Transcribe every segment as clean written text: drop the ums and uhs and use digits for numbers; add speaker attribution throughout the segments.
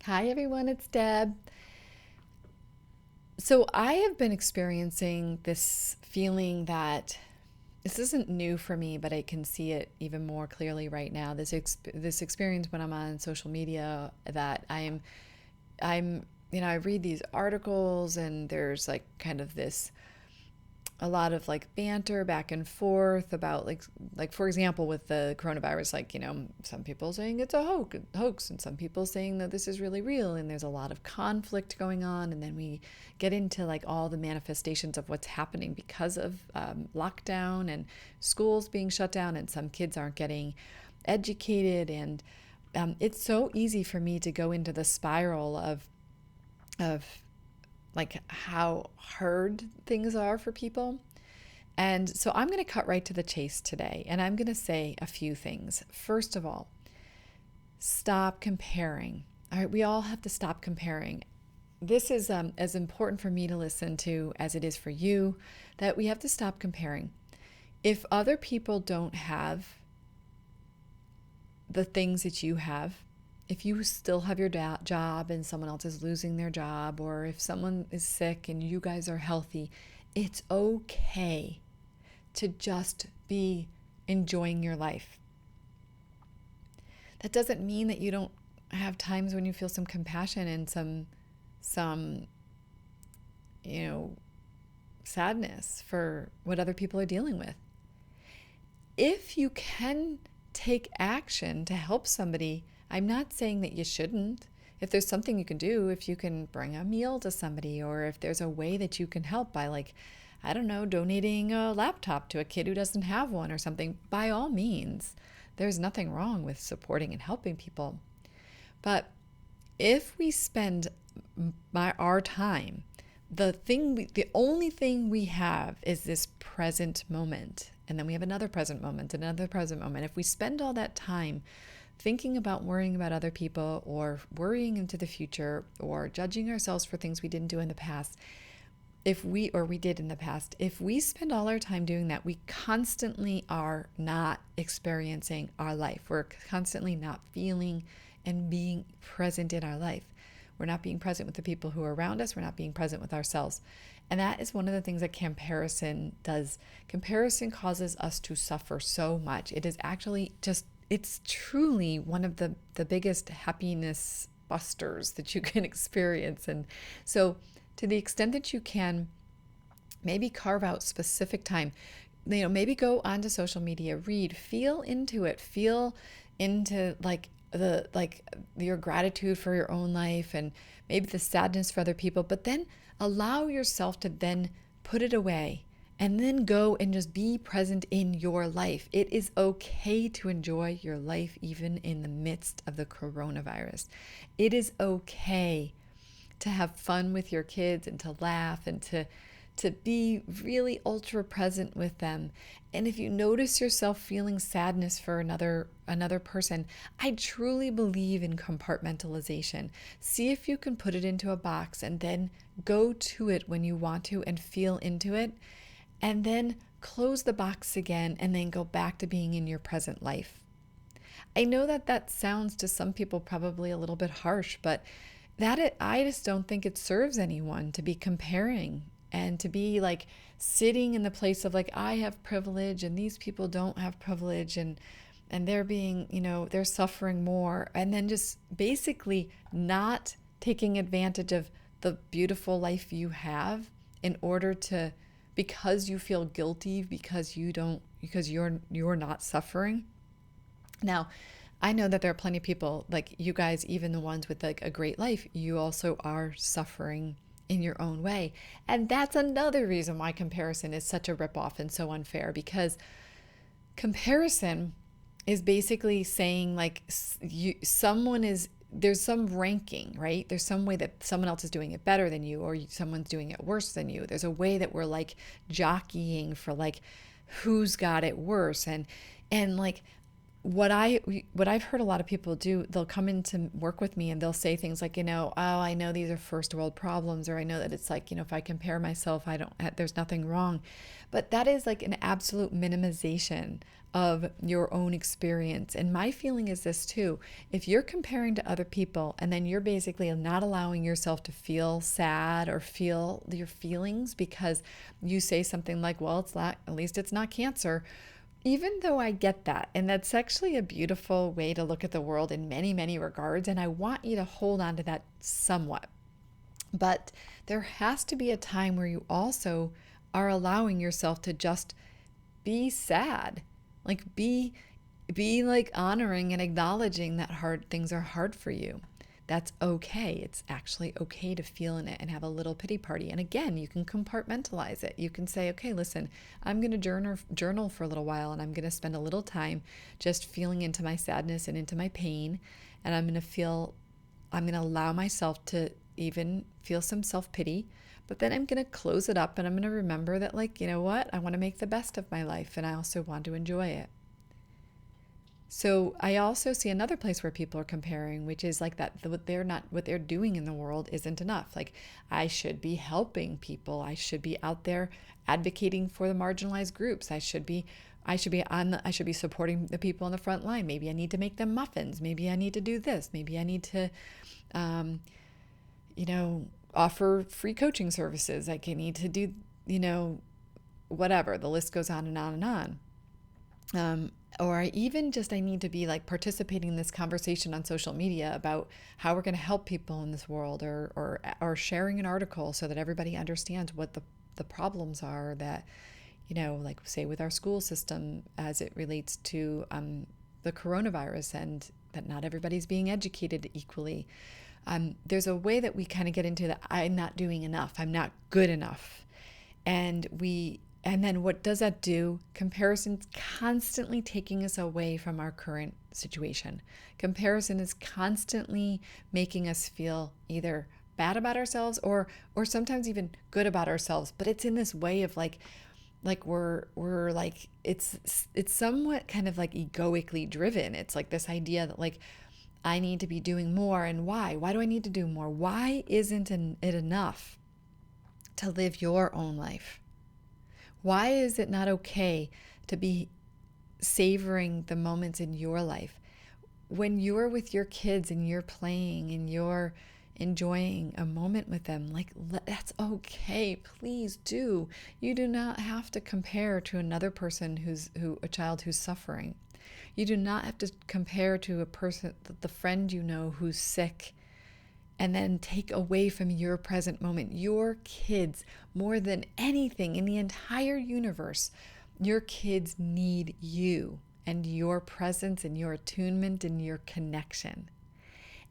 Speaker 1: Hi everyone, it's Deb. So I have been experiencing this feeling that this isn't new for me, but I can see it even more clearly right now. This experience when I'm on social media that I read these articles and there's like kind of this a lot of like banter back and forth about like for example with the coronavirus, like some people saying it's a hoax and some people saying that this is really real, and there's a lot of conflict going on, and then we get into like all the manifestations of what's happening because of lockdown and schools being shut down, and some kids aren't getting educated, and it's so easy for me to go into the spiral of like how hard things are for people. And so I'm going to cut right to the chase today, and I'm going to say a few things. First of all, stop comparing. All right, we all have to stop comparing. This is as important for me to listen to as it is for you, that we have to stop comparing. If other people don't have the things that you have, if you still have your job and someone else is losing their job, or if someone is sick and you guys are healthy, it's okay to just be enjoying your life. That doesn't mean that you don't have times when you feel some compassion and some sadness for what other people are dealing with. If you can take action to help somebody, I'm not saying that you shouldn't. If there's something you can do, if you can bring a meal to somebody, or if there's a way that you can help by, like, I don't know, donating a laptop to a kid who doesn't have one or something, by all means, there's nothing wrong with supporting and helping people. But if we spend our time, the only thing we have is this present moment, and then we have another present moment, another present moment. If we spend all that time thinking about worrying about other people, or worrying into the future, or judging ourselves for things we didn't do in the past, if we spend all our time doing that, we constantly are not experiencing our life. We're constantly not feeling and being present in our life. We're not being present with the people who are around us. We're not being present with ourselves. And that is one of the things that comparison does. Comparison causes us to suffer so much. It is actually just, it's truly one of the biggest happiness busters that you can experience. And so to the extent that you can, maybe carve out specific time, maybe go onto social media, read, feel into it, feel into like your gratitude for your own life, and maybe the sadness for other people, but then allow yourself to then put it away and then go and just be present in your life. It is okay to enjoy your life even in the midst of the coronavirus. It is okay to have fun with your kids and to laugh and to be really ultra present with them. And if you notice yourself feeling sadness for another person, I truly believe in compartmentalization. See if you can put it into a box and then go to it when you want to and feel into it, and then close the box again and then go back to being in your present life. I know that sounds to some people probably a little bit harsh, but I just don't think it serves anyone to be comparing and to be like sitting in the place of like, I have privilege and these people don't have privilege, and they're being, they're suffering more, and then just basically not taking advantage of the beautiful life you have in order to, because you feel guilty because you're not suffering. Now, I know that there are plenty of people like you guys, even the ones with like a great life, you also are suffering in your own way. And that's another reason why comparison is such a ripoff and so unfair, because comparison is basically saying like there's some ranking, right? There's some way that someone else is doing it better than you, or someone's doing it worse than you. There's a way that we're like jockeying for like who's got it worse, and like what I've heard a lot of people do, they'll come in to work with me and they'll say things like, oh, I know these are first world problems, or I know that it's like, if I compare myself, there's nothing wrong. But that is like an absolute minimization of your own experience. And my feeling is this too. If you're comparing to other people and then you're basically not allowing yourself to feel sad or feel your feelings because you say something like, well, at least it's not cancer. Even though I get that, and that's actually a beautiful way to look at the world in many, many regards, and I want you to hold on to that somewhat. But there has to be a time where you also are allowing yourself to just be sad. Like be like honoring and acknowledging that hard things are hard for you. That's okay. It's actually okay to feel in it and have a little pity party. And again, you can compartmentalize it. You can say, okay, listen, I'm going to journal for a little while, and I'm going to spend a little time just feeling into my sadness and into my pain. And I'm going to allow myself to even feel some self-pity, but then I'm going to close it up and I'm going to remember that, like, you know what? I want to make the best of my life, and I also want to enjoy it. So I also see another place where people are comparing, which is like that what they're doing in the world isn't enough. Like, I should be helping people. I should be out there advocating for the marginalized groups. I should be supporting the people on the front line. Maybe I need to make them muffins. Maybe I need to do this. Maybe I need to, offer free coaching services. Like, I need to do, whatever. The list goes on and on and on. Or I need to be like participating in this conversation on social media about how we're going to help people in this world, or sharing an article so that everybody understands what the problems are that, like say with our school system as it relates to the coronavirus, and that not everybody's being educated equally. There's a way that we kind of get into that I'm not doing enough, I'm not good enough. And then what does that do? Comparison's constantly taking us away from our current situation. Comparison is constantly making us feel either bad about ourselves or sometimes even good about ourselves. But it's in this way of like we're like, it's somewhat kind of like egoically driven. It's like this idea that like, I need to be doing more. And why? Why do I need to do more? Why isn't it enough to live your own life? Why is it not okay to be savoring the moments in your life? When you're with your kids and you're playing and you're enjoying a moment with them, like, that's okay. Please do. You do not have to compare to another person a child who's suffering. You do not have to compare to a person, the friend who's sick, and then take away from your present moment. Your kids, more than anything in the entire universe, your kids need you and your presence and your attunement and your connection.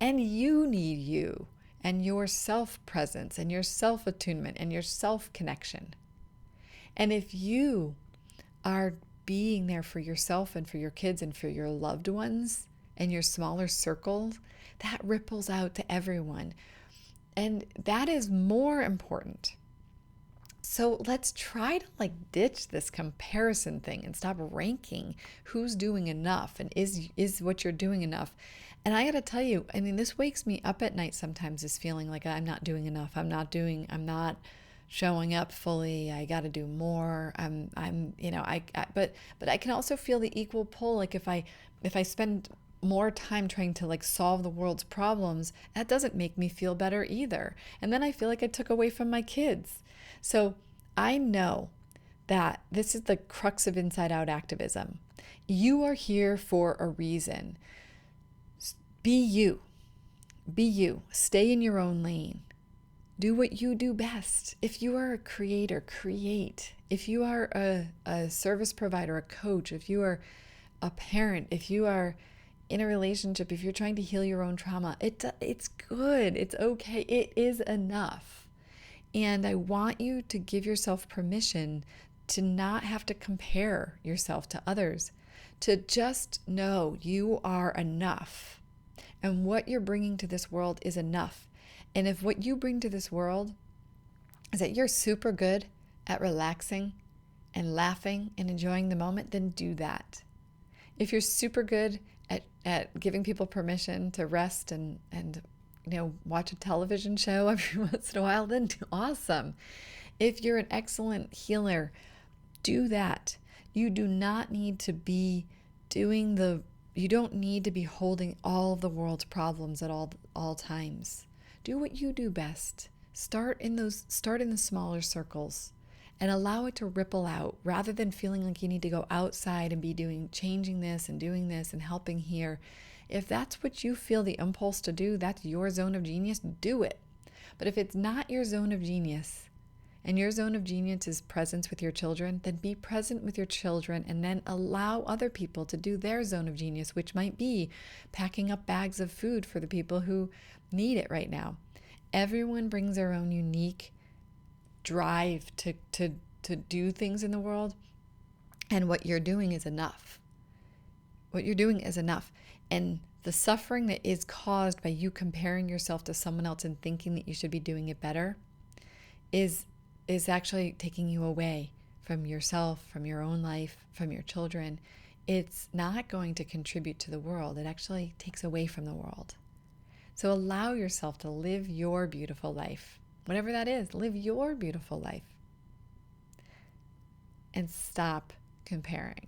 Speaker 1: And you need you and your self-presence and your self-attunement and your self-connection. And if you are being there for yourself and for your kids and for your loved ones and your smaller circles, that ripples out to everyone. And that is more important. So let's try to like ditch this comparison thing and stop ranking who's doing enough and is what you're doing enough. And I got to tell you, I mean, this wakes me up at night sometimes, this feeling like I'm not doing enough. I'm not showing up fully. I got to do more. But I can also feel the equal pull. Like if I spend more time trying to like solve the world's problems, that doesn't make me feel better either. And then I feel like I took away from my kids. So I know that this is the crux of inside out activism. You are here for a reason. Be you. Be you. Stay in your own lane. Do what you do best. If you are a creator, create. If you are a service provider, a coach, if you are a parent, if you are in a relationship, if you're trying to heal your own trauma, it's good. It's okay. It is enough. And I want you to give yourself permission to not have to compare yourself to others, to just know you are enough. And what you're bringing to this world is enough. And if what you bring to this world is that you're super good at relaxing and laughing and enjoying the moment, then do that. If you're super good at giving people permission to rest and watch a television show every once in a while, then awesome. If you're an excellent healer, do that. You do not need to be you don't need to be holding all of the world's problems at all times. Do what you do best. Start in the smaller circles and allow it to ripple out rather than feeling like you need to go outside and be changing this and helping here. If that's what you feel the impulse to do, that's your zone of genius, do it. But if it's not your zone of genius, and your zone of genius is presence with your children, then be present with your children and then allow other people to do their zone of genius, which might be packing up bags of food for the people who need it right now. Everyone brings their own unique drive to do things in the world, and what you're doing is enough. What you're doing is enough. And the suffering that is caused by you comparing yourself to someone else and thinking that you should be doing it better is actually taking you away from yourself, from your own life, from your children. It's not going to contribute to the world. It actually takes away from the world. So allow yourself to live your beautiful life. Whatever that is, live your beautiful life. And stop comparing.